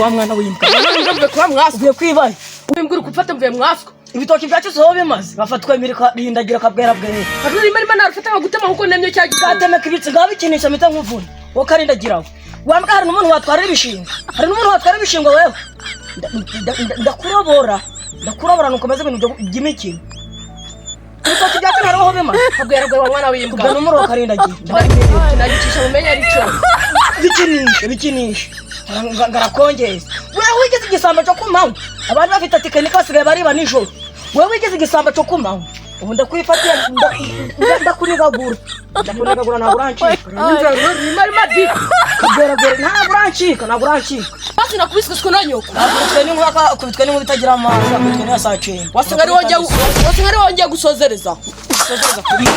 wa mwana w'imbwa Ngambe kwa mwaswa ugiye kwibaye Wimbwira kufata mvuye mwaswa ibitoki byacu zo bimaze bafatwa imirika bihindagira kabwera bwere Hari imari narufata gutema huko nemye cyagi kateme kibitse ngabikinisha mita nkuvuna wo karindagiraho wambwa hari n'umuntu watwara ibishingo wewe ndakurobora nuko maze ibintu by'imikino ibitoki byacu naraho bimaze kabwera bwa mwana w'imbwa ubwo n'umuro karindagira nagicisha mumenye ari cyo bikinisha ngarakongeza wewe wigeze igisamba cyo kumaho abantu bafite tekinike basigaye bariba nijoro wewe wigeze igisamba cyo kumaho ubu ndakwifatira ndakunigagura ntabwo urancika imari madi kabwera ntabwo urancika basi nakubiswe siko nanyoko kubitwe n'inkuba itagira amazi kubitwe n'iya saa cyenda wasanga ari wongeye gusozereza kuri